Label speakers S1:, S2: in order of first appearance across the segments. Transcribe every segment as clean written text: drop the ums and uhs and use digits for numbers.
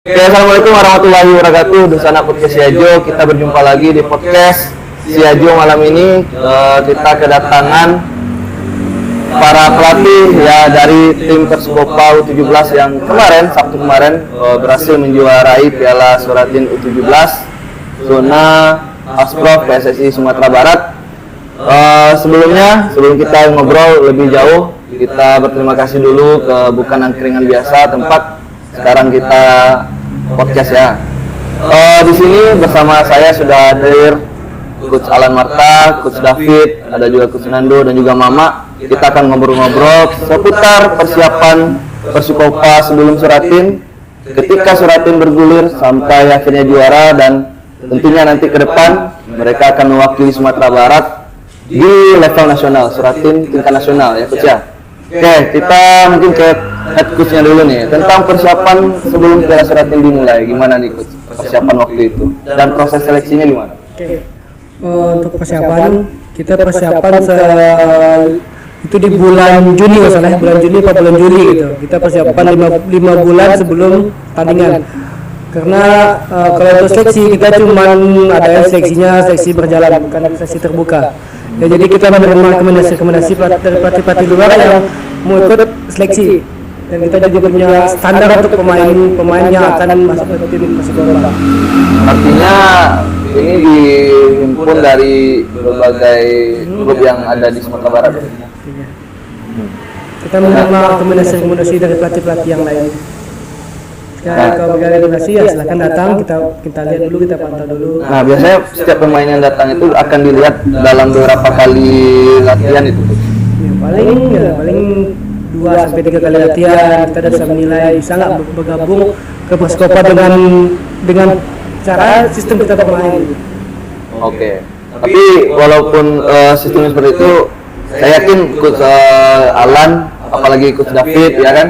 S1: Oke, assalamualaikum warahmatullahi wabarakatuh. Dusana Podcast Siajo, kita berjumpa lagi di podcast Siajo malam ini. Kita kedatangan para pelatih ya dari tim Persikopa U17 yang kemarin Sabtu kemarin berhasil menjuarai Piala Suratin U17 zona Asprof PSSI Sumatera Barat. Sebelum kita ngobrol lebih jauh, kita berterima kasih dulu ke Bukan Angkringan Biasa, tempat sekarang kita podcast ya. Di sini bersama saya sudah hadir Coach Alan Marta, Coach David, ada juga Coach Nando dan juga Mama. Kita akan ngobrol-ngobrol seputar persiapan Persikopa sebelum Suratin, ketika Suratin bergulir sampai akhirnya juara, dan tentunya nanti ke depan mereka akan mewakili Sumatera Barat di level nasional, Suratin tingkat nasional ya Coach ya. Oke, kita mungkin ke head coach-nya dulu nih, tentang persiapan sebelum Piala Suratin dimulai. Gimana nih Coach, persiapan waktu itu? Dan proses seleksinya gimana?
S2: Oke. Untuk persiapan, kita persiapan itu di bulan Juni misalnya, bulan Juni atau bulan Juli gitu. Kita persiapan 5 bulan sebelum tandingan. Karena kalau untuk seleksi kita cuma ada seleksinya, seleksi berjalan, bukan seleksi terbuka. Ya, jadi kita menerima rekomendasi dari pelatih luar yang mau ikut seleksi, dan kita juga punya standar untuk pemain yang akan masuk ke tim Persikopa.
S1: Artinya ini dihimpun dari berbagai klub yang ada di Sumatera Barat.
S2: Kita menerima rekomendasi dari pelatih yang lain. Ya, kalau ada rekomendasi ya silahkan datang, kita lihat dulu, kita pantau dulu.
S1: Nah, biasanya setiap pemain yang datang itu akan dilihat dalam beberapa kali latihan itu.
S2: Ya, paling 2-3 kali latihan kita bisa menilai bisa nggak bergabung ke Persikopa dengan cara sistem kita bermain.
S1: Oke. Tapi walaupun sistemnya seperti itu, saya yakin Coach Alan, apalagi Coach David ya kan,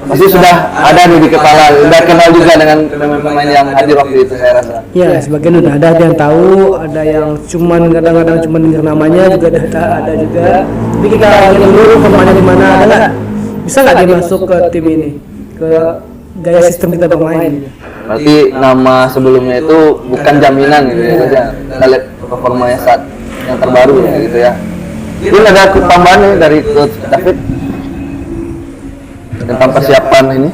S1: pasti sudah ada di kepala, udah kenal juga dengan pemain-pemain yang hadir waktu itu, saya rasa.
S2: Ya, sebagian udah ada yang tahu, ada yang kadang-kadang cuma dengar namanya juga ada juga. Tapi kita lihat dulu pemainnya di mana, ada nggak, bisa nggak dia masuk ke tim ini, ke gaya sistem kita bermain.
S1: Berarti nama sebelumnya itu bukan jaminan gitu ya, saja. Kita lihat performanya saat yang terbaru ya, gitu ya. Ini ada tambahan nih dari Coach David tentang persiapan ini.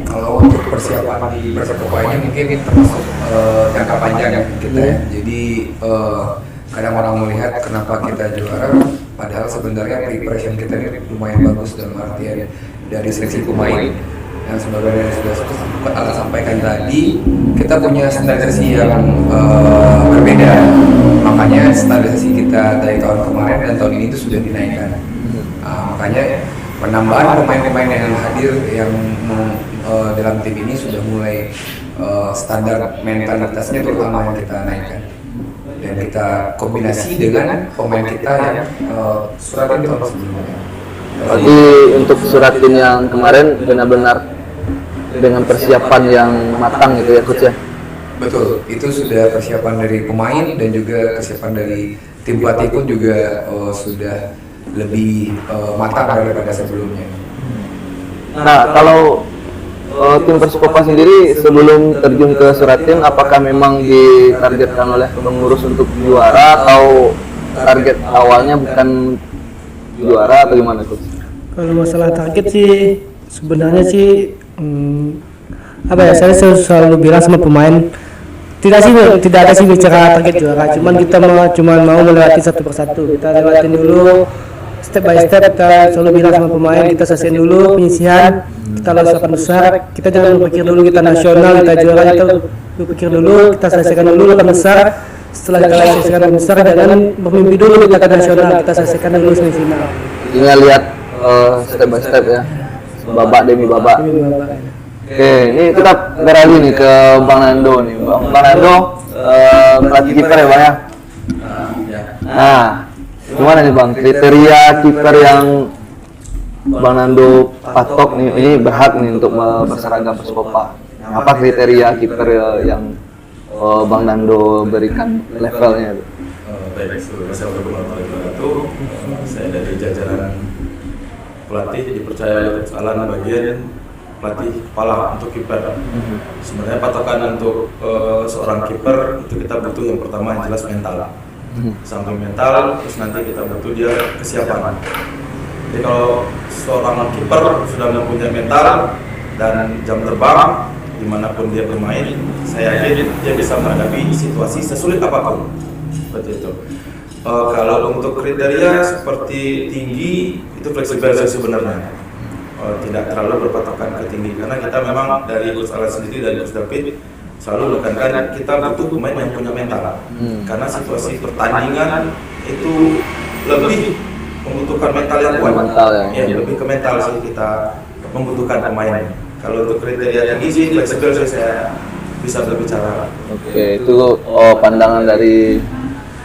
S3: Kalau untuk persiapan di Persikopa ini mungkin termasuk jangka panjang ya kita ya. Jadi kadang orang melihat kenapa kita juara, padahal sebenarnya preparation kita ini lumayan bagus dalam artian dari seleksi pemain. Yang sebenarnya sudah Alan sampaikan tadi, kita punya standarisasi yang berbeda. Makanya standarisasi kita dari tahun kemarin dan tahun ini itu sudah dinaikkan. Makanya penambahan pemain-pemain yang hadir yang dalam tim ini sudah mulai standar mentalitasnya terutama yang kita naikkan, dan kita kombinasi dengan pemain kita yang Suratin tahun sebelumnya.
S1: Berarti untuk Suratin yang kemarin benar-benar dengan persiapan yang matang gitu ya Coach ya?
S3: Betul, itu sudah persiapan dari pemain dan juga persiapan dari tim pelatih pun juga sudah lebih matang daripada sebelumnya.
S1: Nah, kalau tim Persikopa sendiri sebelum terjun ke Suratin, apakah memang ditargetkan oleh pengurus untuk juara, atau target awalnya bukan juara atau gimana Coach?
S2: Kalau masalah target sih sebenarnya sih saya selalu bilang sama pemain, tidak ada sih bicara target juara, kita mau melewati satu persatu. Kita lewatin dulu step by step, kita selalu bilang sama pemain, kita selesaiin dulu penyisihan, kita lawan lawan besar, kita jangan berpikir dulu kita nasional, kita juara, kita berpikir dulu, kita selesaikan dulu lawan besar. Setelah kita selesaikan lawan besar, jangan bermimpi dulu kita ke nasional, kita selesaikan dulu semifinal.
S1: Ingat lihat step by step ya, babak demi babak. Oke, ini kita beralih nih ke Bang Nando nih. Bang Nando pelatih kiper ya Bang ya? Nah, gimana nih Bang, kriteria kiper yang Bang Nando patok nih, ini berhak nih untuk berseragam Persikopa? Apa kriteria kiper yang Bang Nando berikan levelnya itu?
S4: Baik, Assalamualaikum warahmatullahi wabarakatuh. Saya dari jajaran pelatih dipercaya oleh Coach Alan bagian pelatih kepala untuk kiper. Sebenarnya patokan untuk seorang kiper itu kita butuh yang pertama yang jelas mental. Sampai mental, terus nanti kita butuh dia kesiapan. Jadi kalau seorang kiper sudah mempunyai mental dan jam terbang dimanapun dia bermain, saya yakin dia bisa menghadapi situasi sesulit apapun. Seperti itu. Kalau untuk kriteria seperti tinggi itu fleksibel sebenarnya. Tidak terlalu berpatokan ke tinggi karena kita memang dari Coach Alan sendiri dan Coach David selalu menekankan kita butuh pemain yang punya mental. Karena situasi pertandingan itu lebih membutuhkan mental yang kuat. Lebih ke mental sih kita membutuhkan pemain. Kalau untuk kriteria tinggi sih fleksibel saya bisa berbicara.
S1: Oke, itu pandangan dari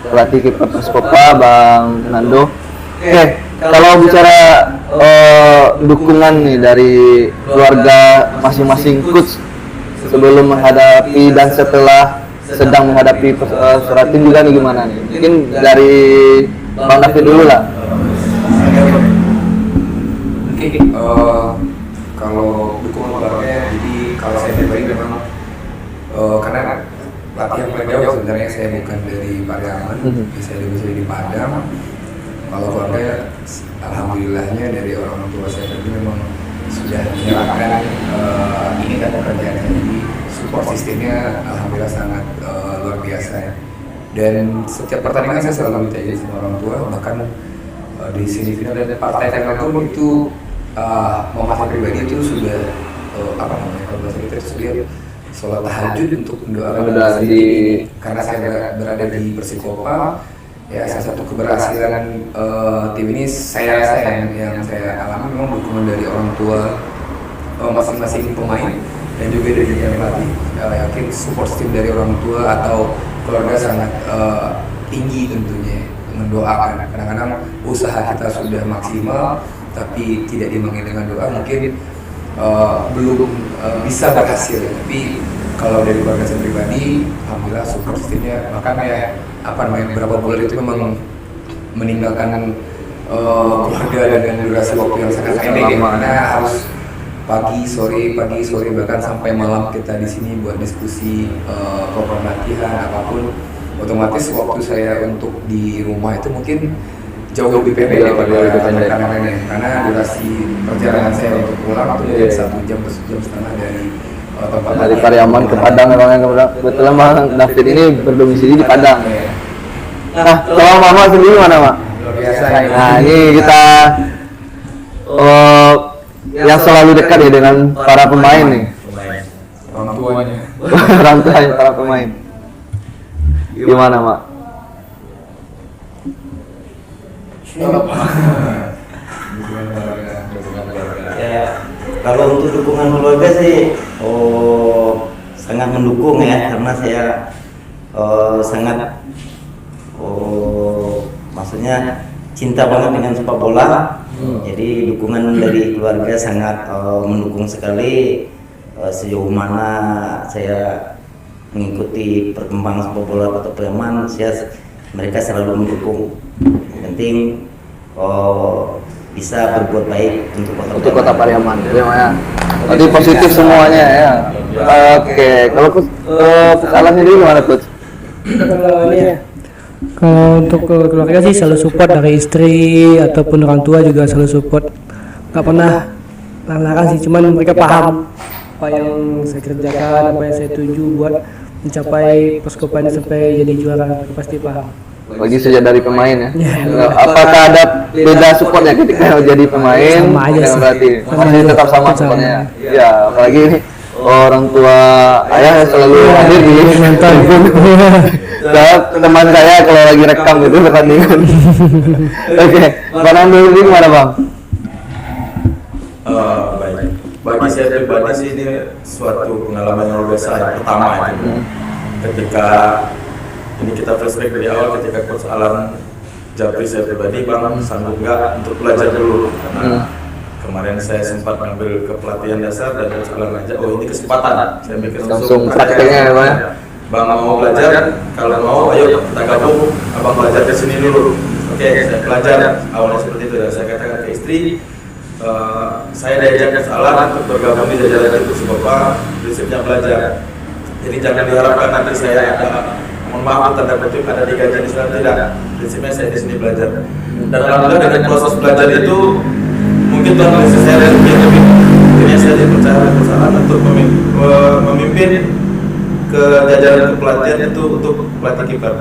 S1: pelatih kiper Persikota Bang Nando. Oke, kalau bicara dukungan nih dari keluarga masing-masing coach sebelum menghadapi dan setelah sedang menghadapi Suratin juga nih gimana nih? Mungkin dari Bang David dulu lah.
S3: Kalau dukungan keluarga, jadi kalau saya pribadi memang karena pelatih yang paling jauh sebenarnya saya bukan dari Pariaman, saya di Padang. Kalau keluarga, alhamdulillahnya dari orang tua saya tadi memang sudah menyerahkan ini dan pekerjaan saya, jadi support sistemnya alhamdulillah sangat luar biasa ya. Dan setiap pertandingan saya selalu minta izin sama orang tua, bahkan di semifinal dan partai final pun itu Muhammad pribadi itu sudah kalau bahasa kita itu sudah sholat tahajud untuk mendoakan karena saya berada di Persikota. Ya, salah satu keberhasilan tim ini saya yang saya alami memang dukungan dari orang tua masing-masing pemain dan juga dari pelatih. Yakin support tim dari orang tua atau keluarga sangat tinggi tentunya, mendoakan. Kadang-kadang usaha kita sudah maksimal tapi tidak diimbangi dengan doa mungkin belum bisa berhasil. Tapi kalau dari keluarga saya pribadi, alhamdulillah support timnya. Makanya beberapa bulan itu memang meninggalkan keluarga dengan durasi waktu yang sangat pendek, karena harus pagi sore bahkan sampai malam kita di sini buat diskusi program latihan apapun. Otomatis waktu saya untuk di rumah itu mungkin jauh lebih pendek daripada rekan-rekan, karena durasi perjalanan saya untuk pulang itu 1 jam setengah dari tempat
S1: Dari Pariaman ke Padang memang kebetulan Bang David ini berdomisili di Padang. Nah, kalau Mama sendiri mana, Mak?
S3: Luar biasa.
S1: Nah, ini kita yang selalu dekat ya dengan para pemain nih.
S3: Orang tuanya.
S1: Orang tuanya para pemain. Gimana, Mak?
S5: Ya, kalau untuk dukungan keluarga sih sangat mendukung ya, karena saya sangat maksudnya cinta banget dengan sepak bola. Jadi dukungan dari keluarga sangat mendukung sekali. Sejauh mana saya mengikuti perkembangan sepak bola Kota Pariaman, mereka selalu mendukung. Yang penting bisa berbuat baik untuk
S1: Kota Pariaman. Jadi positif semuanya ya. Oke, kalau kesalahan sendiri gimana, Coach?
S2: Kalau untuk keluarga sih selalu support, dari istri ataupun orang tua juga selalu support. Gak pernah larang sih, cuman mereka paham apa yang saya kerjakan, apa yang saya tuju buat mencapai Persikota ini sampai jadi juara, pasti paham.
S1: Bagi sejak dari pemain ya. Apakah ada beda supportnya ketika jadi pemain?
S2: Sama aja sih.
S1: Berarti masih tetap sama supportnya. Ya, apalagi ini orang tua ayah selalu hadir di
S2: nonton.
S1: Teman saya kalau lagi rekam gitu pertandingan. Oke, Bang Nando ini gimana, Bang?
S4: Baik. Bagi saya pribadi sih ini suatu pengalaman yang luar biasa yang pertama itu. Ketika ini kita flashback dari awal ketika Coach Alan Japri saya pribadi, Bang sanggup nggak untuk belajar dulu karena kemarin saya sempat ngambil kepelatihan dasar dan Coach Alan ngajak, oh ini kesempatan, saya mikir
S1: Langsung prakteknya ya, Bang.
S4: Bang mau belajar, kalau mau ayo kita gabung, abang belajar ke sini dulu. Oke, saya belajar awalnya seperti itu dan saya katakan ke istri, saya diajak kesalahan untuk bergabung di jajaran itu sebab prinsipnya belajar. Jadi jangan diharapkan nanti saya ada, mohon maaf tanda kutip ada digaji di sana, tidak. Prinsipnya saya di sini belajar. Dan alhamdulillah dengan proses belajar itu mungkin Tuhan kasih saya lebih. Akhirnya saya dipercaya oleh perusahaan untuk memimpin ke jajaran kepelatihan itu untuk pelatih kiper.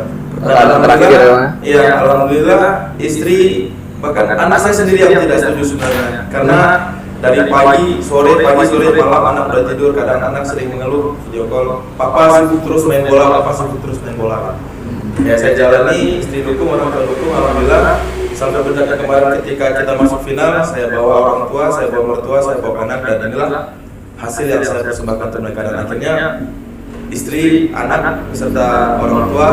S4: Alhamdulillah, iya alhamdulillah istri bahkan anak saya sendiri yang tidak setuju sebenarnya karena dari pagi sore malam anak udah tidur, kadang anak sering mengeluh video call, papa sibuk terus main bola. Ya saya jalani, istri dukung, orang tua dukung, alhamdulillah sampai benar kemarin ketika kita masuk final, saya bawa orang tua, saya bawa mertua, saya bawa anak, dan inilah hasil yang saya persembahkan untuk mereka. Dan akhirnya istri, anak beserta orang tua,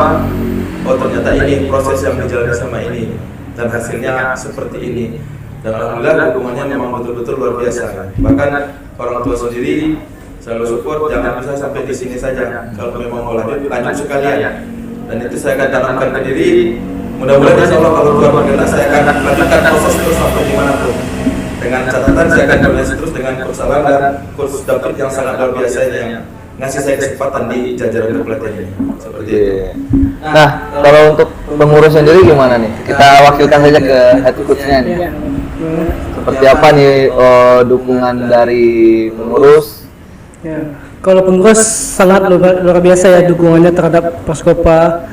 S4: oh ternyata ini proses yang dijalani sama ini dan hasilnya seperti ini. Dan alhamdulillah dukungannya memang betul-betul luar biasa. Bahkan orang tua sendiri selalu support, jangan bisa sampai di sini saja. Kalau memang mau lanjut sekalian. Dan itu saya akan tanamkan ke diri. Mudah-mudahan insya Allah kalau Tuhan berkenan saya akan lanjutkan proses terus sampai dimanapun. Dengan catatan saya akan koordinasi terus dengan Coach Alan dan Coach David yang sangat luar biasa yang ngasih saya kesempatan di jajaran kepelatihan ini. Seperti itu.
S1: Nah, kalau untuk pengurus sendiri gimana nih? Kita wakilkan saja ke head coach-nya nih. Seperti apa nih dukungan dari pengurus?
S2: Ya. Kalau pengurus sangat luar biasa ya dukungannya terhadap Perskopa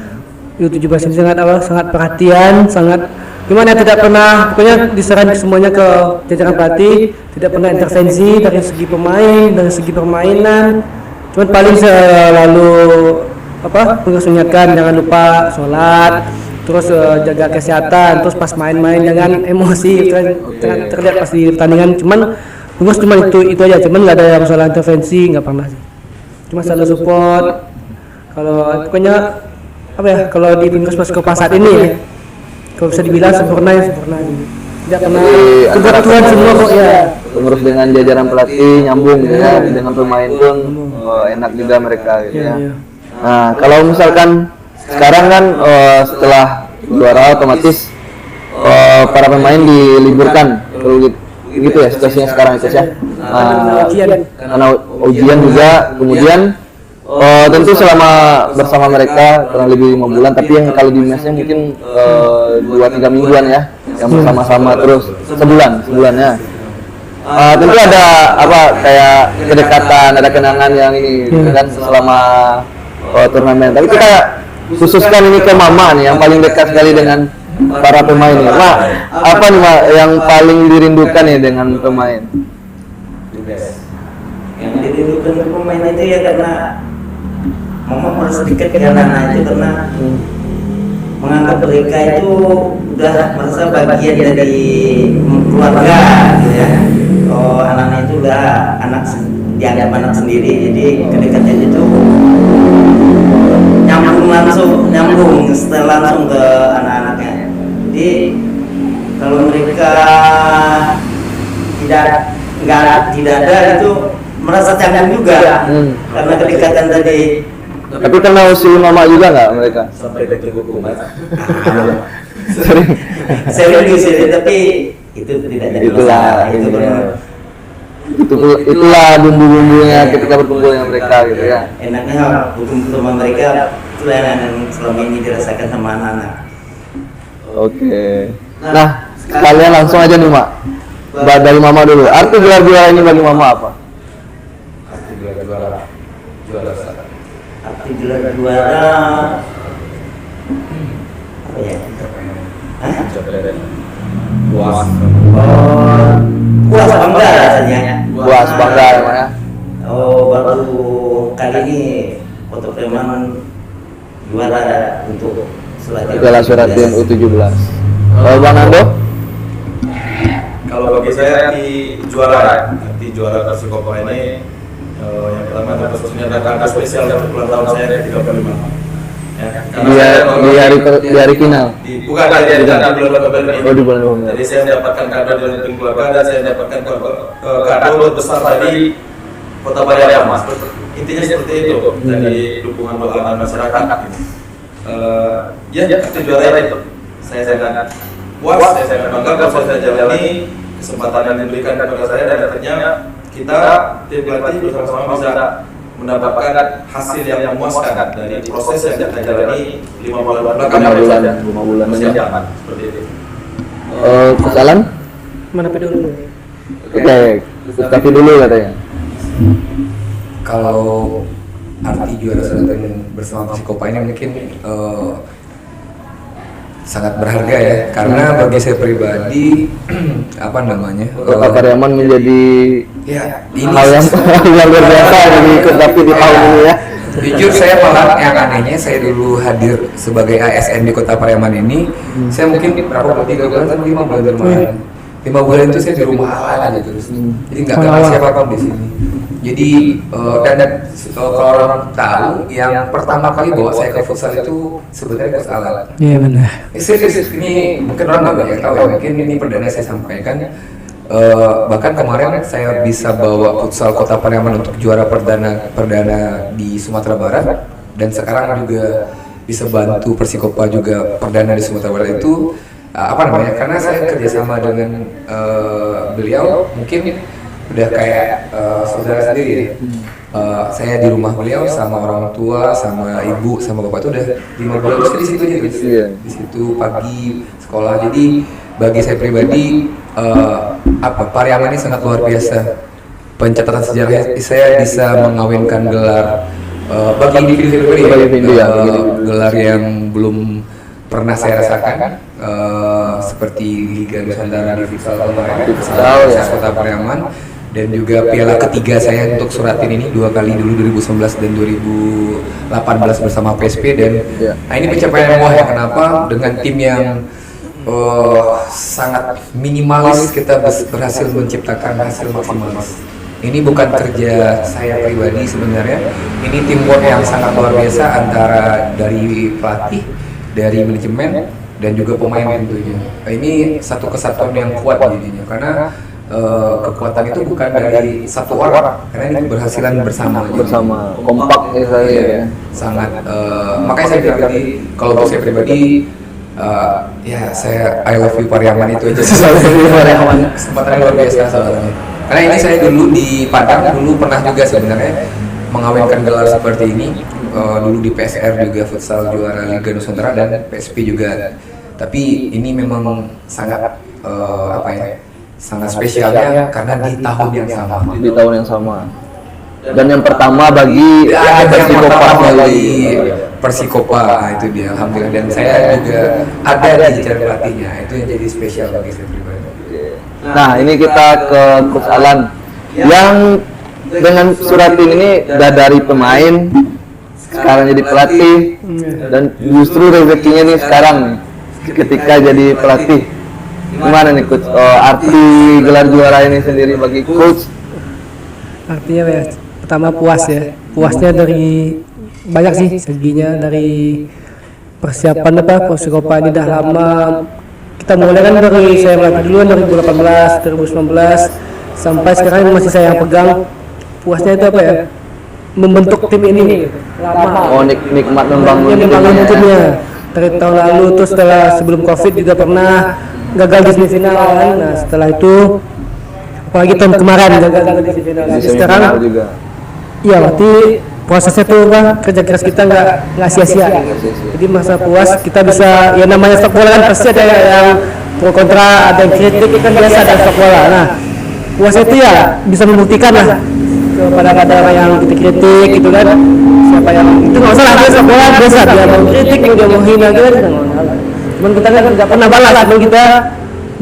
S2: U17 ini sangat perhatian, sangat gimana tidak pernah pokoknya diserahkan semuanya ke jajaran pelatih, tidak pernah intervensi dari segi pemain, dari segi permainan. Cuman paling selalu pengurus mengingatkan jangan lupa sholat, terus jaga kesehatan, terus pas main-main jangan emosi, terlihat pas di pertandingan. Cuman pengurus cuma itu aja, cuman nggak ada masalah intervensi, nggak pernah sih. Cuma selalu support. Kalau pokoknya kalau di pengurus Perskopa saat ini ya, kalau bisa dibilang sempurna gitu. Tidak pernah kebutuhan semua kok ya.
S1: Pengurus dengan jajaran pelatih nyambung ya, dengan pemain pun enak juga mereka gitu ya. Nah, kalau misalkan sekarang kan setelah juara otomatis para pemain diliburkan gitu ya situasinya sekarang itu ya. Karena ujian juga, kemudian tentu selama bersama mereka kurang lebih 5 bulan, tapi yang kalau di mesnya mungkin 2-3 mingguan ya, yang bersama-sama terus sebulan ya. Tentu ada kayak kedekatan, ada kenangan yang ini kan selama turnamen. Tapi kita khususkan ini ke Mama nih yang paling dekat sekali dengan para pemain nih. Apa nih yang paling dirindukan nih dengan pemain?
S5: Yang dirindukan ke pemain itu ya karena Mama merasa dekat dengan anak itu karena menganggap mereka itu udah merasa bagian dari keluarga gitu ya. Anaknya itu udah dianggap anak sendiri, jadi kedekatan itu nyambung setelah langsung ke anak-anaknya. Jadi kalau mereka tidak ada itu merasa canggung juga karena kedekatan tadi.
S1: Tapi kena usul Mama juga nggak mereka?
S3: Sampai detik hukuman.
S5: Sering tapi itu tidak ada masalah.
S1: Itulah bumbu-bumbunya ketika berkumpul dengan mereka gitu ya.
S5: Enaknya berkumpul sama mereka itu yang selama ini dirasakan sama anak-anak.
S1: Oke. Nah, kalian langsung aja nih Mak. Dari Mama dulu. Arti gelar juara ini bagi Mama apa?
S3: Arti juara
S5: Arti juara apa ya? Puas bangga rasanya.
S1: Puas bangga ya.
S5: Baru kali ini Kota Sleman juara untuk
S1: Piala Suratin U17. Kalau Bang Ando?
S4: Kalau bagi saya arti juara Perskopa ini yang pertama khususnya ada angka spesial untuk ulang tahun saya ke-35. Ya,
S1: di hari final.
S4: Bukan di bulan November ini.
S1: Oh, di bulan November.
S4: Jadi saya mendapatkan kado dari tim keluarga dan saya mendapatkan kado besar dari Kota Pariaman. Intinya seperti itu dari dukungan doa masyarakat. Ya, itu juara itu. Saya sangat puas, saya sangat bangga kalau saya jalani kesempatan yang diberikan kepada saya dan akhirnya kita tim pelatih bersama-sama bisa mendapatkan hasil yang memuaskan dari proses yang kita jalani 5 bulan belakang
S1: 5 bulan
S4: persiapan seperti itu.
S1: Coach Alan?
S2: Mana dulu?
S1: Oke, tapi dulu katanya.
S3: Kalau arti juara satu bersama Persikopa ini mungkin sangat berharga ya, karena bagi saya pribadi apa namanya
S1: Kota Pariaman menjadi
S3: ya ini
S1: hal yang luar biasa jadi ikut tapi di tahun ini ya.
S3: jujur saya malah yang anehnya, saya dulu hadir sebagai ASN di Kota Pariaman ini, saya mungkin berapa 3 bulan atau 5 bulan bermain. 5 bulan itu saya di rumah aja terus, jadi nggak kenal siapapun di sini. Jadi dan kalau orang tahu, yang pertama kali bawa saya ke futsal itu sebenarnya Coach Alan.
S2: Iya benar.
S3: Serius, ini mungkin orang nggak banyak tahu ya, mungkin ini perdana saya sampaikan. Bahkan kemarin saya bisa bawa futsal Kota Pariaman untuk juara perdana di Sumatera Barat, dan sekarang juga bisa bantu Persikopa juga perdana di Sumatera Barat itu apa namanya? Karena saya kerjasama dengan beliau mungkin udah kayak saudara sendiri ya. Saya di rumah beliau sama orang tua, sama ibu, sama bapak itu udah 5 bulan terus di situ aja guys. Di situ pagi sekolah. Jadi bagi saya pribadi Pariaman ini sangat luar biasa. Pencatatan sejarah saya bisa mengawinkan gelar bagi individu pribadi gelar yang belum pernah saya rasakan seperti Liga Nusantara di futsal kemarin, Kota Pariaman, dan juga piala ketiga saya untuk Suratin ini 2 kali dulu 2019 dan 2018 bersama PSP, dan nah ini pencapaian wah ya. Kenapa? Dengan tim yang sangat minimalis kita berhasil menciptakan hasil maksimalis. Ini bukan kerja saya pribadi sebenarnya, ini teamwork yang sangat luar biasa antara dari pelatih, dari manajemen, dan juga pemain tentunya. Ini satu kesatuan yang kuat jadinya, karena kekuatan itu bukan dari satu orang, karena ini keberhasilan bersama
S1: kompak ya saya ya.
S3: Sangat makanya saya pribadi, kalau untuk saya pribadi ya saya I love you Pariaman itu aja. Pariaman kesempatan yang luar biasa sebenarnya. Karena ini saya dulu di Padang dulu pernah juga sebenarnya mengawinkan gelar seperti ini, dulu di PSR juga futsal juara Liga Nusantara dan PSP juga. Tapi ini memang sangat sangat spesialnya karena di tahun yang sama.
S1: Di tahun yang sama. Dan yang pertama bagi
S3: Persikopa itu dia, alhamdulillah, dan saya juga ada di jajaran pelatihnya, itu yang jadi spesial bagi saya pribadi.
S1: Nah ini kita ke Coach Alan yang dengan Suratin ini udah dari pemain sekarang jadi pelatih, dan justru rezekinya nih sekarang ketika jadi pelatih. Gimana nih Coach arti gelar juara ini sendiri bagi Coach?
S2: Artinya ya, pertama puas ya, puasnya dari banyak sih seginya, dari persiapan Persikopa ini udah lama. Kita mulai kan dari saya melatih duluan 2018, 2019 sampai sekarang masih saya yang pegang. Puasnya itu membentuk tim ini lama.
S1: Nikmat membangun
S2: timnya dari tahun lalu, terus setelah sebelum Covid juga pernah gagal di semifinal kan. Nah setelah itu apalagi tahun kemarin gagal di semifinal. Sekarang juga iya, berarti prosesnya tuh kerja keras kita nggak sia-sia. Jadi masa puas kita bisa, ya namanya sepak bola kan pasti ada yang pro kontra, ada yang kritik, kan biasa ada sepak bola. Nah puasnya itu ya bisa membuktikan lah kepada orang yang kita kritik gitu kan, siapa yang itu nggak usah lah, sepak bola biasa dia mau kritik, dia mau hina gitu kan, cuman kita kan nggak pernah balas, cuman kita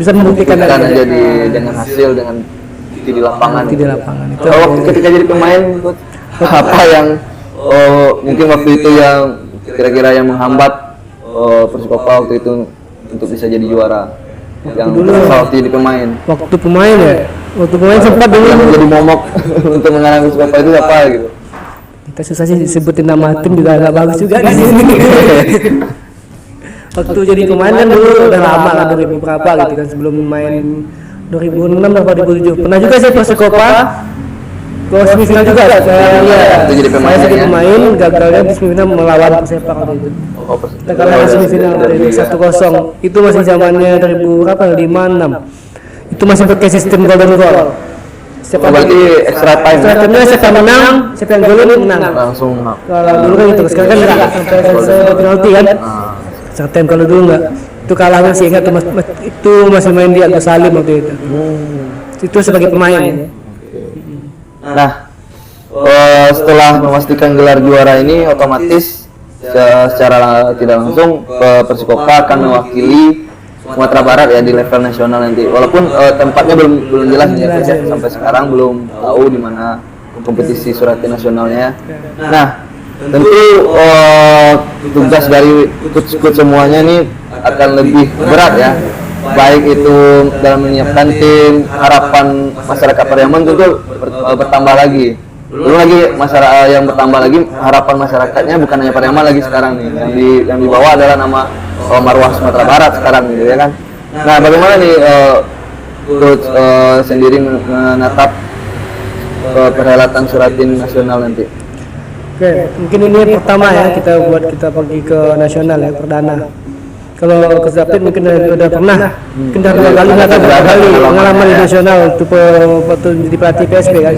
S2: bisa membuktikan
S1: karena jadi dengan hasil, dengan di lapangan.
S2: Di lapangan itu.
S1: Kalau ketika jadi pemain, apa yang mungkin waktu itu yang kira-kira yang menghambat Persikopa waktu itu untuk bisa jadi juara? Yang dulu waktu jadi pemain.
S2: Waktu pemain ya. Waktu pemain sempat dulu
S1: yang jadi momok untuk mengalami Persikopa itu apa gitu?
S2: Kita susah sih sebutin nama tim juga agak bagus juga di sini. Waktu jadi pemain kan dulu udah lama lah, dari beberapa gitu kan, sebelum main 2006 atau 2007. Pernah juga sih Persikopa ke semifinal juga saya
S1: itu jadi pemain,
S2: saya jadi pemain, gagalnya di semifinal melawan Persepak waktu itu. Kita kalah di semifinal dari 1-0. Itu masih zamannya 2005-6. Itu itu masih pakai sistem golden goal. Siapa
S1: Berarti extra time.
S2: extra time-nya siapa menang, siapa yang golin menang.
S1: Langsung.
S2: Kalau dulu kan gitu, sekarang kan enggak sampai penalti kan. Extra time kalau dulu enggak. Itu kalahnya sih ingat itu masih main di Agus Salim waktu itu. Itu sebagai pemain.
S1: Nah, setelah memastikan gelar juara ini otomatis secara tidak langsung Persikopa akan mewakili Sumatera Barat ya di level nasional nanti. Walaupun tempatnya belum jelas ya, sampai sekarang belum tahu di mana kompetisi Suratin nasionalnya. Nah, tentu tugas dari coach semuanya ini akan lebih berat ya. Baik itu dalam menyiapkan tim, harapan masyarakat Pariaman tentu bertambah lagi. Belum lagi masyarakat yang bertambah lagi, harapan masyarakatnya bukan hanya Pariaman lagi sekarang nih. Yang dibawa adalah nama Marwah Sumatera Barat sekarang gitu ya kan. Nah, bagaimana nih coach sendiri menatap perhelatan Suratin nasional nanti?
S2: Oke, mungkin ini pertama ya kita pergi ke nasional ya perdana. Kalau ke Zapin mungkin udah pernah, mungkin udah berapa kali pengalaman di nasional untuk jadi pelatih PSB kan.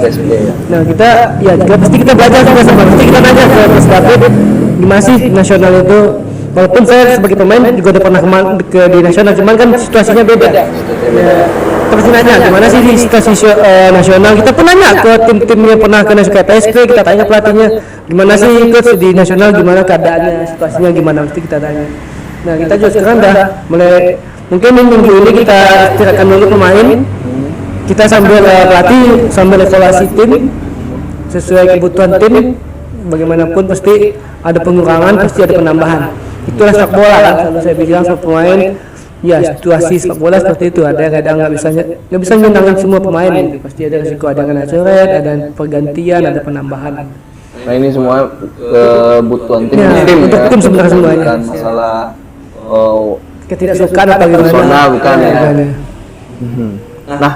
S2: Nah kita ya juga pasti kita belajar sama, pasti kita nanya ke Mas David gimana sih nasional itu. Walaupun saya sebagai pemain juga udah pernah di nasional, cuman kan situasinya beda. Ya, kita pasti nanya gimana sih di situasi nasional. Kita pun nanya ke tim-tim yang pernah ke nasional PSB, kita tanya pelatihnya gimana sih ikut di nasional, gimana keadaannya, situasinya gimana, mesti kita tanya. Nah kita juga sekarang udah mulai, mungkin minggu ini kita istirahatkan dulu pemain, kita sambil pelatih sambil evaluasi tim sesuai kebutuhan tim. Bagaimanapun pasti ada pengurangan, pasti ada penambahan. Itulah sepak bola kan, selalu saya bilang sama pemain, ya situasi sepak bola seperti itu. Ada kadang nggak bisa nyenangin semua pemain, gitu. Pasti ada risiko, ada kena coret, ada pergantian, ada penambahan.
S1: Nah ini semua kebutuhan tim,
S2: Ya, untuk tim sebenarnya semuanya.
S1: bukan masalah
S2: Ketidaksukaan apa gimana?
S1: personal, bukan ya. Nah,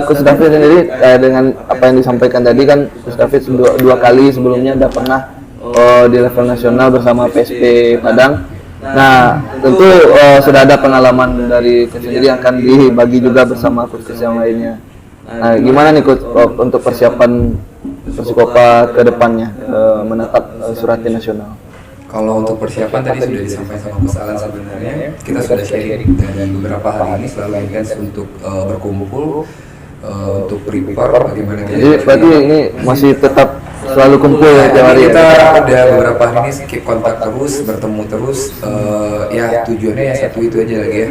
S1: Coach David sendiri dengan apa yang disampaikan tadi kan, Coach David dua kali sebelumnya udah pernah di level nasional bersama PSP Padang. Nah, tentu sudah ada pengalaman dari Coach sendiri yang akan dibagi juga bersama coach yang lainnya. Nah, gimana nih Coach untuk persiapan Persikopa ke depannya menatap Suratin nasional?
S3: Kalau untuk persiapan tadi sudah disampaikan sama Mas Alan, sebenarnya kita sudah sharing dari beberapa hari ini selalu intens untuk berkumpul untuk prepare bagaimana kita.
S1: Jadi berarti ini masih tetap selalu kumpul ya tiap hari.
S3: Kita udah beberapa hari ini keep kontak terus, bertemu terus. Ya tujuannya ya satu itu aja lagi ya.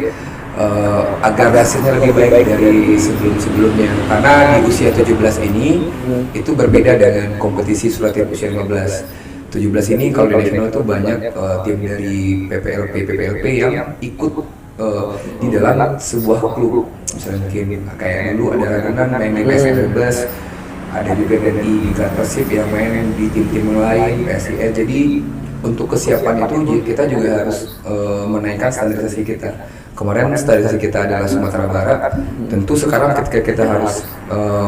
S3: Agar hasilnya lebih baik dari sebelum-sebelumnya, karena di usia 17 ini itu berbeda dengan kompetisi Suratin usia 15. 17 ini kalau di nasional itu banyak tim dari PPLP yang ikut di dalam sebuah klub. Misalnya mungkin kayak dulu ada Ragunan main di PSM 12, ada juga dari Giga Persib yang main di tim-tim lain, PSIS. Jadi untuk kesiapan itu kita juga harus menaikkan standarisasi kita. Kemarin standarisasi kita adalah Sumatera Barat. Tentu sekarang ketika kita harus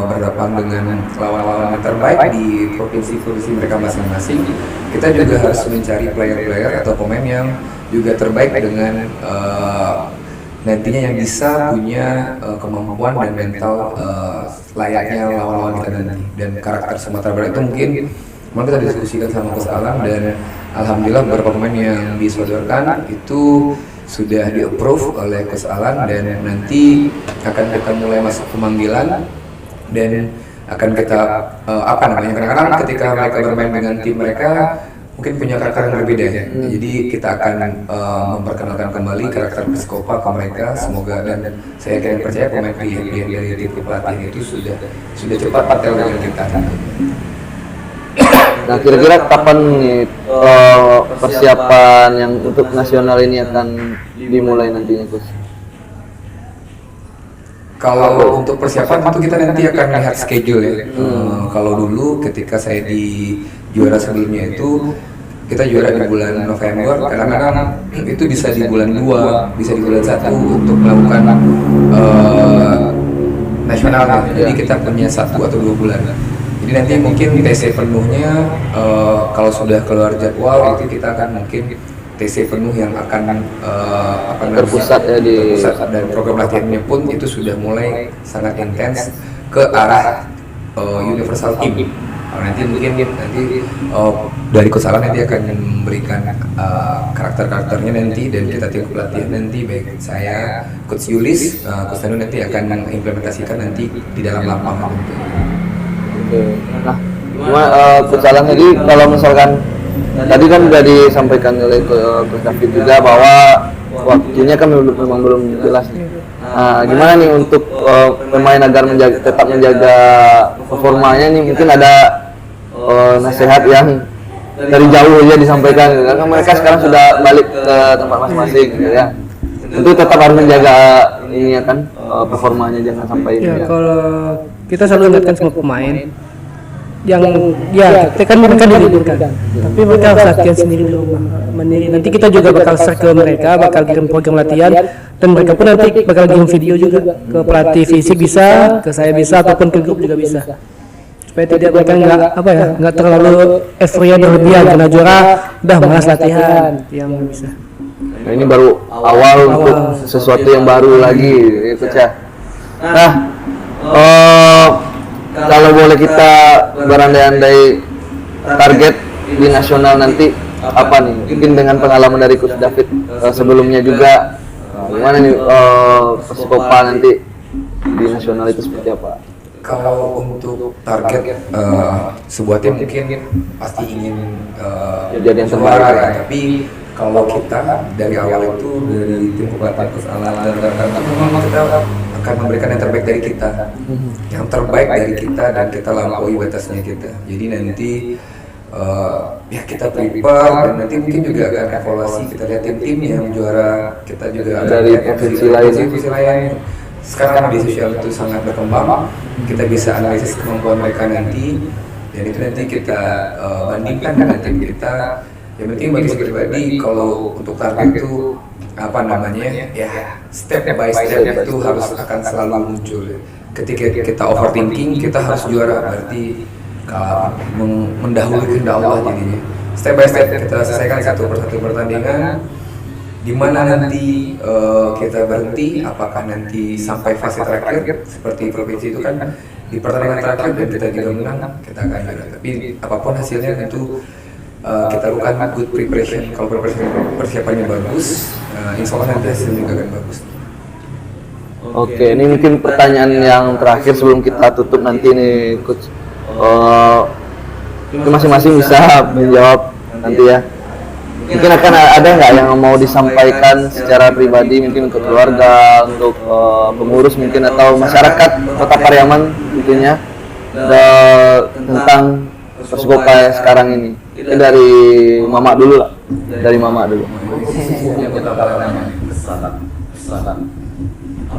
S3: berhadapan dengan lawan-lawan yang terbaik di provinsi-provinsi mereka masing-masing, kita juga harus mencari player-player atau pemain yang juga terbaik dengan nantinya yang bisa punya kemampuan dan mental layaknya lawan-lawan kita nanti. Dan karakter Sumatera Barat itu mungkin kemarin kita diskusikan sama Coach Alam, dan alhamdulillah beberapa pemain yang disodorkan itu sudah di-approve oleh Coach Alan, dan nanti akan mulai masuk pemanggilan dan akan kita kadang-kadang ketika mereka bermain dengan tim mereka mungkin punya karakter yang berbeda ya. Jadi kita akan memperkenalkan kembali karakter Persikopa ke mereka, semoga, dan saya yakin percaya pemain pilihan dari tim pelatih itu sudah cepat patel dengan kita.
S1: Nah, kira-kira kapan nih persiapan yang untuk nasional ini akan dimulai nantinya, Coach?
S3: Kalau untuk persiapan tentu kita nanti akan lihat schedule ya. Kalau dulu ketika saya di juara sebelumnya itu kita juara di bulan November, kadang-kadang itu bisa di bulan 2, bisa di bulan 1 untuk melakukan nasional. Jadi kita punya 1 atau 2 bulan. Jadi nanti mungkin TC penuhnya kalau sudah keluar jadwal itu kita akan mungkin TC penuh yang akan
S1: Terpusat ya
S3: terpusat, dan program latihannya pun itu sudah mulai sangat intens ke arah universal team. Nanti mungkin dari Coach Alan nanti akan memberikan karakter-karakternya nanti, dan kita tiap latihan nanti baik saya, Coach Yulis, Coach Tanu nanti akan mengimplementasikan nanti di dalam lapangan.
S1: Nah, cuma Coach Alan tadi kalau misalkan tadi kan sudah disampaikan oleh Coach David juga bahwa waktunya kan memang belum jelas. Nah, gimana nih untuk pemain agar tetap menjaga performanya nih, mungkin ada nasihat yang dari jauh aja disampaikan, karena mereka sekarang sudah balik ke tempat masing-masing gitu ya. Tentu tetap harus menjaga ini ya kan, performanya jangan sampai ini
S2: Ya,
S1: ya.
S2: kalau kita selalu ingatkan semua pemain yang ya kita kan mereka diliburkan, tapi mereka harus latihan sendiri di rumah mandiri. Nanti kita juga bakal share ke mereka, bakal kirim program latihan, dan mereka pun nanti bakal kirim video juga ke pelatih fisik bisa, ke saya bisa, ataupun ke grup juga bisa, supaya tidak mereka nggak terlalu euforia berlebihan karena juara udah malas latihan yang bisa.
S1: Nah, ini baru awal untuk sesuatu yang baru lagi ya Coach ya. Nah, kalau boleh kita berandai-andai target di nasional nanti apa nih? Mungkin dengan pengalaman dari Coach David sebelumnya juga, gimana nih Persikopa nanti di nasional itu seperti apa?
S3: Kalau untuk target sebuah tim mungkin pasti ingin
S1: Jadi yang
S3: juara
S1: terbaik
S3: ya, tapi kalau kita dari awal itu dari tim kekuatan Coach Alan dan memang kita akan memberikan yang terbaik dari kita, yang terbaik dari kita, dan kita lampaui batasnya kita. Jadi nanti ya kita prepare, dan nanti mungkin juga akan evaluasi, kita lihat tim-tim yang juara, kita juga akan
S1: Dari
S3: lihat
S1: provinsi
S3: lain. Sekarang di sosial itu sangat berkembang, kita bisa analisis kemampuan mereka nanti, dan itu nanti kita bandingkan dengan tim kita. Yang penting bagi saya pribadi, kalau untuk target itu apa namanya ya step by step itu harus akan selalu muncul. Ketika kita overthinking, kita harus juara, berarti mendahului kehendak Allah jadinya. Step by step kita selesaikan satu persatu pertandingan. Di mana nanti kita berhenti, apakah nanti sampai fase terakhir seperti provinsi itu kan di pertandingan terakhir dan kita juga menang, kita akan juara. Tapi apapun hasilnya tentu kita lakukan good preparation. Kalau persiapannya bagus, insya Allah nanti hasilnya juga akan bagus.
S1: Oke, ini mungkin pertanyaan yang terakhir sebelum kita tutup nanti nih Coach. Masing-masing bisa menjawab nanti ya. Mungkin akan ada nggak yang mau disampaikan secara pribadi, mungkin untuk keluarga, untuk pengurus mungkin, atau masyarakat Kota Pariaman tentunya tentang Persikopa sekarang ini. Mungkin dari Mama dulu lah, dari Mama dulu.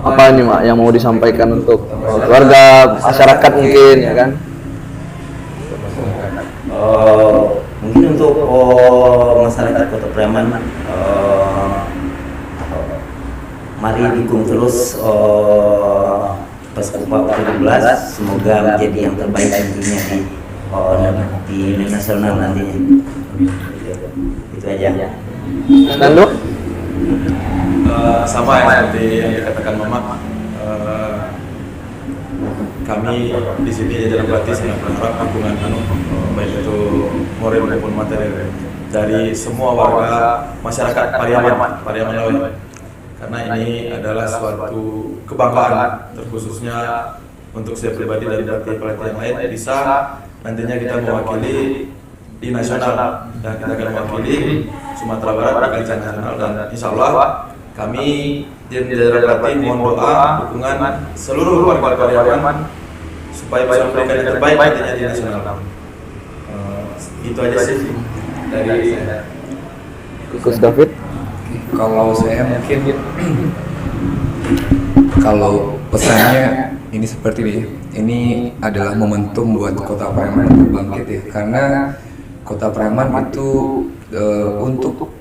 S1: Apa ini Mak yang mau disampaikan untuk keluarga, masyarakat mungkin ya kan?
S5: Mungkin untuk masyarakat Kota Pariaman, mari dukung terus Persikopa U17, semoga menjadi yang terbaik tentunya di nasional nantinya. Itu aja.
S1: Nando?
S4: Sama ya seperti yang dikatakan Mama, kami di sini jajaran pelatih sangat berharap dukungan baik itu moral maupun materi dari semua warga masyarakat Pariaman Lawe, karena ini adalah suatu kebanggaan terkhususnya untuk saya pribadi dan pelatih-pelatih yang lain bisa nantinya kita mewakili di nasional, dan kita akan mewakili Sumatera Barat di kancah nasional, dan insya Allah kami di jajaran pelatih mohon doa dukungan seluruh warga Pariaman supaya bisa memberikan yang terbaik nantinya di nasional. Itu aja sih dari saya.
S1: Coach David?
S3: Kalau saya mungkin kalau pesannya ini seperti ini adalah momentum buat Kota Pariaman untuk bangkit ya, karena Kota Pariaman itu untuk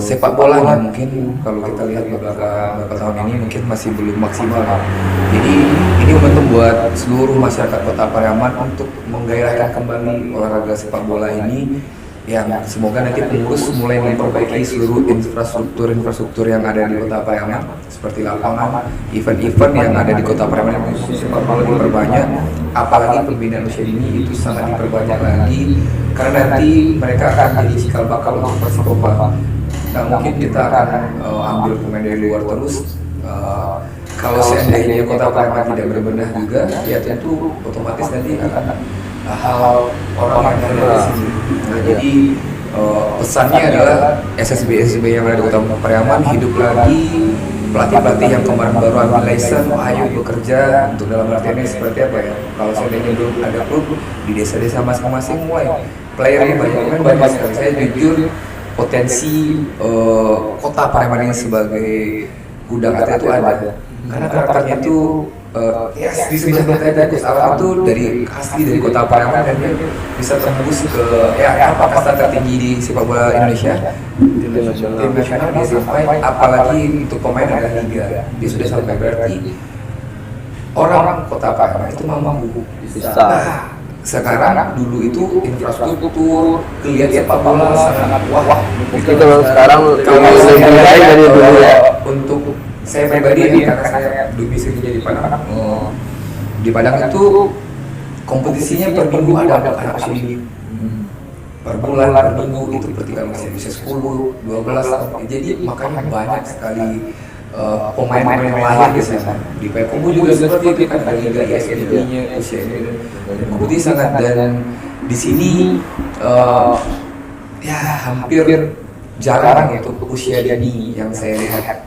S3: sepak bolanya mungkin kalau kita lihat beberapa tahun ini mungkin masih belum maksimal. Jadi ini momentum buat seluruh masyarakat Kota Pariaman untuk menggairahkan kembali olahraga sepak bola ini. yang semoga nanti pengurus mulai memperbaiki seluruh infrastruktur yang ada di Kota Pariaman, seperti lapangan, event-event yang ada di Kota Pariaman khusus sepak bola diperbanyak, apalagi pembinaan usia dini itu sangat diperbanyak lagi, karena nanti mereka akan jadi cikal bakal untuk Persikopa. Nah, mungkin kita akan ambil pemain dari luar terus. Kalau seandainya Kota Pariaman tidak berbenah juga, ya tentu otomatis nanti akan hal orang yang ada di sini. Nah, jadi pesannya adalah SSB yang ada di Kota Pariaman hidup lagi, pelatih-pelatih yang kemarin baru ambil license, ayo bekerja untuk dalam artiannya seperti apa ya? Kalau seandainya belum ada klub di desa-desa masing-masing mulai playernya banyak sekali. Saya jujur potensi Kota Pariaman ini sebagai gudang atlet itu ada, karena karakternya itu ya disebut tadi Gus Alam itu asli dari Kota Pariaman dan dia bisa tembus ke apa kasta tertinggi di sepak bola Indonesia, tim nasional dia sampai, apalagi untuk pemain ada liga dia sudah sampai, berarti orang Kota Pariaman itu mampu bisa. Sekarang dulu itu infrastruktur kelihatan sepak bola sangat wah.
S1: Mungkin kalau sekarang lebih baik dari dulu ya.
S3: Untuk saya pribadi karena saya domisili di Padang. Di Padang itu kompetisinya per minggu ada anak usia dini. Per bulan, per minggu itu pertandingan bisa 10, 12. Jadi makanya banyak sekali pemain-pemain yang lahir di sana. Di Payakumbuh juga seperti itu kan, ada liga ISDB-nya usia ini. Kompetisi sangat, dan di sini ya hampir jarang itu usia dini yang saya lihat.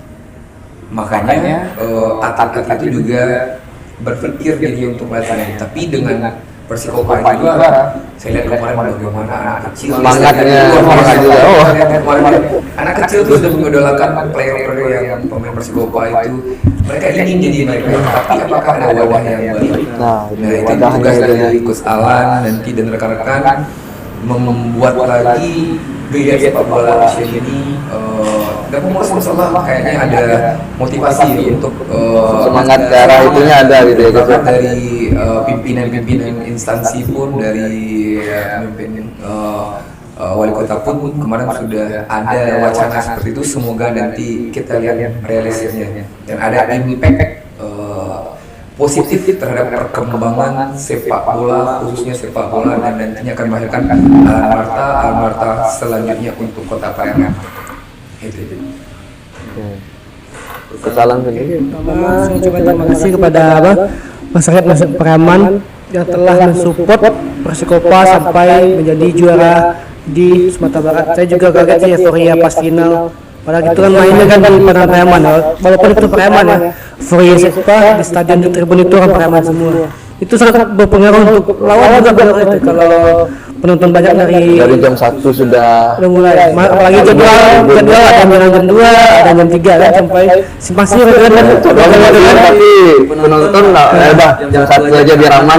S3: Makanya atlet itu juga berpikir jadi untuk latihan, tapi dengan Persikopa ini juga saya lihat kemarin bagaimana anak kecil
S1: semangatnya juga.
S3: Anak kecil itu sudah mengidolakan player-player yang pemain Persikopa itu. Mereka ingin jadi mereka, tapi apakah ada wadah yang baik? Nah itu tugas dari Gus Alan nanti dan rekan-rekan membuat lagi gaya sepak bola usia dini, dan masalah kayaknya ada motivasi untuk
S1: semangat ke arah itunya ada gitu ya,
S3: dari pimpinan instansi pun, dari pemimpin wali kota pun kemarin sudah ada wacana seperti itu. Semoga nanti kita lihat realisasinya dan ada impact positif terhadap perkembangan sepak bola, khususnya sepak bola, dan nantinya akan melahirkan almarta selanjutnya untuk Kota Pariaman. Itu.
S1: Kesalahan sendiri.
S2: Saya ucapkan terima kasih kepada masyarakat Pariaman yang telah mensupport Persikopa sampai menjadi juara di Sumatera Barat. Saya juga kaget sih euforia pas final. Padahal itu kan mainnya kan di Padang Pariaman, walaupun itu Pariaman ya, euforia di stadion di tribun itu kan Pariaman semua. Itu sangat berpengaruh untuk lawan juga benar itu. Kalau penonton banyak dari
S1: jam 1 sudah
S2: mulai, apalagi jadwal ada jam 2, ada jam 3 kan sampai simpang siur kan.
S1: Tapi penonton jam 1 aja biar aman.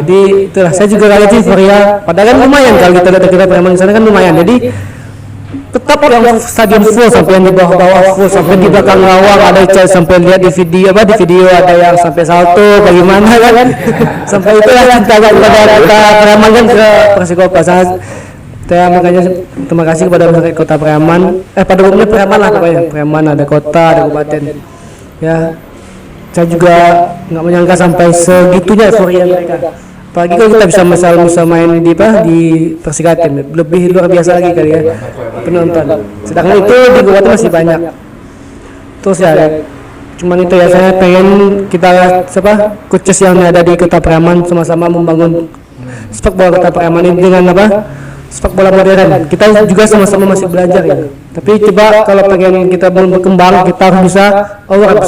S2: Jadi itulah, saya juga kaget sih euforia. Padahal kan lumayan kalau kita lihat Pariaman di sana kan lumayan. Jadi tetap yang stadion full sampai yang di bawah full, sampai di belakang gawang ada sampai lihat di video ada yang sampai salto bagaimana kan. Sampai itulah cinta kepada Kota Pariaman kan ke Persikopa. Saya makanya terima kasih kepada masyarakat Kota Pariaman, pada umumnya Pariaman lah pokoknya. Pariaman ada kota, ada kabupaten. Ya, saya juga nggak menyangka sampai segitunya euforia mereka. Apalagi kalau kita bisa main di Persikatim, lebih luar biasa lagi kali ya penonton. Sedangkan itu di Kabupaten masih banyak. Terus ya, cuman itu ya, saya pengen kita coaches yang ada di Kota Pariaman sama-sama membangun sepak bola Kota Pariaman ini dengan sepak bola modern. Kita juga sama-sama masih belajar ya. Tapi coba kalau pengen kita belum berkembang, kita harus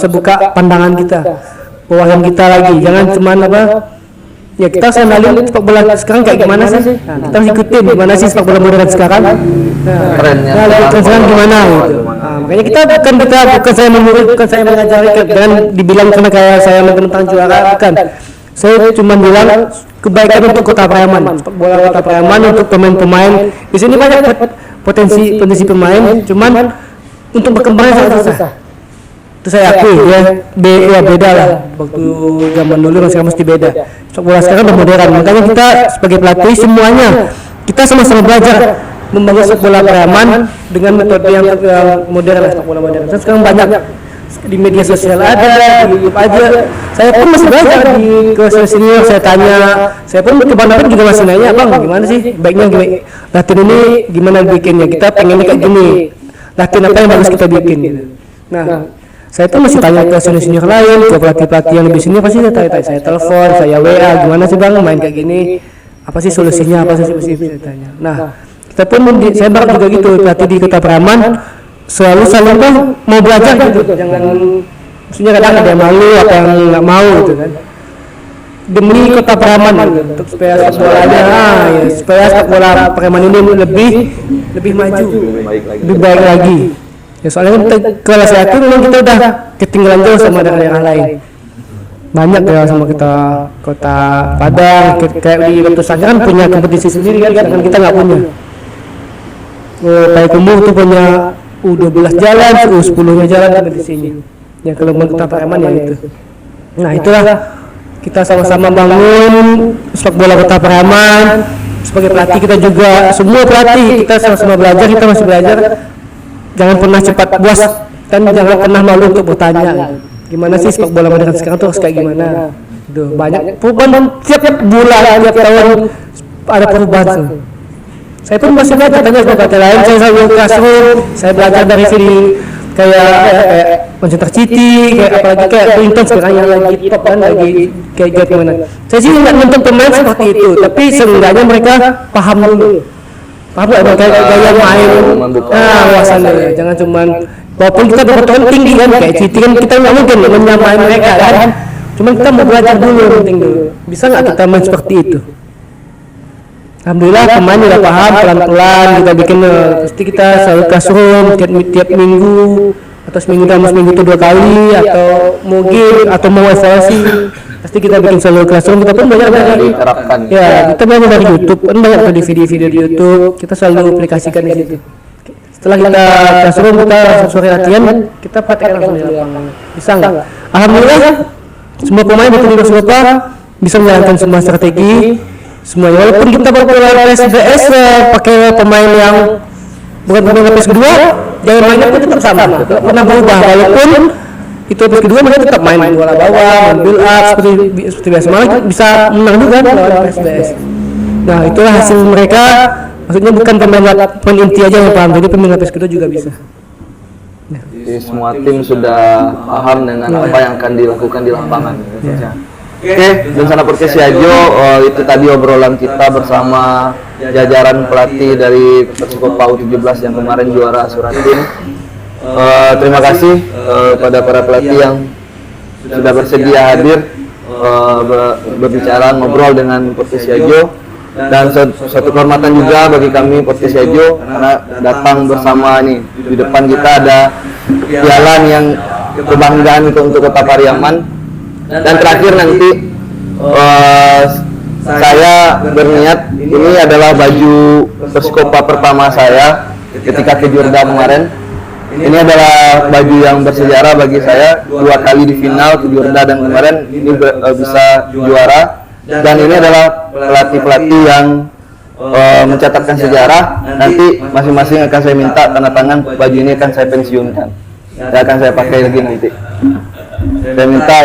S2: bisa buka pandangan kita, bawahan kita lagi. Jangan cuman ya kita harus kenalin sepak bola sekarang kayak gimana sih. Nah, kita harus ikutin gimana sih sepak bola modern sekarang.
S1: Trennya
S2: sekarang gimana gitu. Nah, makanya kita bukan saya menurut, bukan saya mengajari dan dibilang karena kayak saya menentang juara, bukan. Saya cuma bilang kebaikan untuk Kota Pariaman, sepak bola Kota Pariaman, untuk pemain-pemain. Di sini banyak potensi pemain, cuman untuk berkembangnya sangat susah. Itu saya akui ya, beda lah waktu zaman dulu masih mesti beda. Sepak bola sekarang udah modern, makanya kita sebagai pelatih semuanya kita sama-sama belajar membangun sepak bola Pariaman dengan metode yang modern lah, sepak bola modern. Dan sekarang banyak di media sosial ada, di YouTube aja. Saya pun masih belajar di ke senior, saya tanya, saya pun kebanyakan juga masih nanya, bang gimana sih baiknya latihan ini gimana bikinnya, kita pengennya kayak gini, latihan apa yang harus kita bikin gitu. Nah, saya pun masih tanya ke senior lain, ke pelatih yang lebih senior, pasti saya tanya, saya telepon, saya WA, gimana sih bang main kayak gini, apa sih solusinya, apa sih saya tanya. Nah, kita pun saya bakal juga gitu, pelatih di Kota Pariaman selalu tuh mau belajar gitu, jangan maksudnya kadang ada yang malu, apa yang nggak mau gitu kan, demi Kota Pariaman gitu, untuk supaya sepak bolanya, supaya sepak bola Pariaman ini lebih maju, lebih baik lagi. Ya soalnya kalau saya tuh memang kita udah ketinggalan jauh sama daerah lain. Banyak ya sama kita Kota Padang, kayak di Batu Sanggar kan punya kompetisi sendiri kan, sedangkan kita nggak punya. Payakumbuh tuh punya U12 jalan, U10-nya jalan kompetisinya. Ya kalau Kota Pariaman ya itu. Nah itulah kita sama-sama bangun sepak bola Kota Pariaman. Sebagai pelatih kita juga, semua pelatih kita sama-sama belajar, kita masih belajar. Jangan pernah cepat puas dan jangan pernah malu untuk bertanya gimana sih sepak bola modern sekarang tuh harus kayak gimana. Banyak perubahan tiap bulan, tiap tahun ada perubahan. Saya pun masih belajar tanya sama pelatih lain, saya selalu classroom, saya belajar dari sini kayak Manchester City, kayak apalagi kayak Clinton sekarang yang lagi top kan, lagi kayak gimana. Saya sih nggak nonton pemain seperti itu, tapi seenggaknya mereka paham dulu. Paham nggak kayak gaya main, wawasannya, jangan cuman walaupun kita berpatokan tinggi kan kayak City kan kita nggak mungkin menyamain mereka kan, cuman kita mau belajar dulu, penting dulu, bisa nggak kita main seperti itu. Alhamdulillah pemain udah paham, pelan-pelan kita bikin, pasti kita selalu classroom tiap minggu atau seminggu itu 2 kali, atau mau game atau mau evaluasi pasti kita bikin selalu classroom. Kita pun banyak dari kita banyak dari YouTube kan, banyak dari video-video di YouTube kita selalu aplikasikan di situ. Setelah kita classroom, kita sore latihan, kita praktekkan langsung di lapangan. Bisa nggak? Alhamdulillah semua pemain betul di Persikopa bisa menjalankan semua strategi semuanya. Walaupun kita berpola PSBS pakai pemain yang bukan pemain lapis kedua, gaya mainnya pun tetap sama, tidak pernah berubah. Walaupun itu lapis kedua mereka tetap main bola bawah, main build up seperti biasa, malah bisa menang juga lawan PSBS. Nah itulah hasil mereka, maksudnya bukan pemain inti aja yang paham, jadi pemain lapis kedua juga bisa.
S1: Jadi semua tim sudah paham dengan apa yang akan dilakukan di lapangan. Oke, dan sana podcast Siajo, itu tadi obrolan kita bersama jajaran pelatih dari Persikopa U17 yang kemarin juara Suratin. Terima kasih pada para pelatih yang sudah bersedia hadir berbicara, ngobrol dengan podcast Siajo, dan suatu kehormatan juga bagi kami podcast Siajo karena datang bersama nih, di depan kita ada piala yang kebanggaan untuk Kota Pariaman. Dan terakhir nanti saya berniat, ini adalah baju Persikopa pertama saya ketika ke Jurda kemarin. Ini adalah baju yang bersejarah bagi saya, 2 kali di final ke Jurda dan kemarin ini bisa juara. Dan ini adalah pelatih-pelatih yang mencatatkan sejarah. Nanti masing-masing akan saya minta tanda tangan, baju ini akan saya pensiunkan, akan saya pakai lagi nanti. Saya minta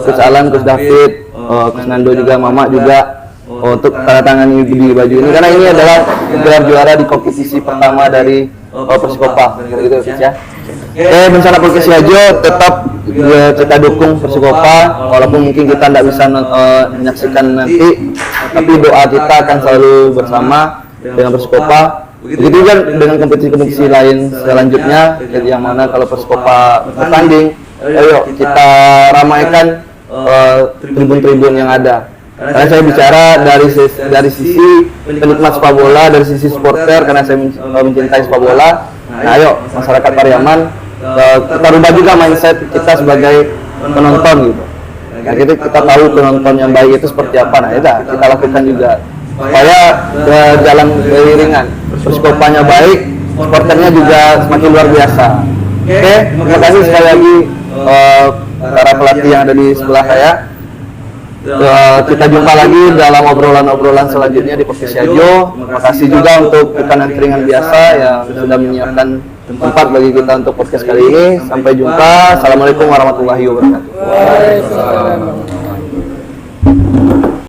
S1: Coach Alan, Coach David, Coach Nando juga, Mama juga untuk tanda tangan di baju ini karena ini adalah gelar juara di kompetisi pertama dari Persikopa, gitu ya. Bersama podcast Siajo tetap kita dukung Persikopa, walaupun mungkin kita tidak bisa menyaksikan nanti, tapi doa kita akan selalu bersama dengan Persikopa. Begitu juga dengan kompetisi-kompetisi lain selanjutnya, yang mana kalau Persikopa bertanding, ayo kita ramaikan tribun-tribun yang ada. Karena saya bicara dari sisi penikmat sepak bola, dari sisi supporter, karena saya mencintai sepak bola. Nah, ayo masyarakat Pariaman, kita rubah juga mindset kita sebagai penonton gitu. Nah, kita tahu penonton yang baik itu seperti apa. Nah, itu kita lakukan juga supaya jalan beriringan. Persikopanya baik, supporternya juga semakin luar biasa. Oke, terima kasih sekali lagi para pelatih yang ada di sebelah saya. Kita jumpa lagi dalam obrolan-obrolan selanjutnya di podcast Yajo. Terima kasih juga untuk rekan angkringan biasa yang sudah menyiapkan tempat bagi kita untuk podcast kali ini. Sampai jumpa. Assalamualaikum warahmatullahi wabarakatuh.
S3: Waalaikumsalam.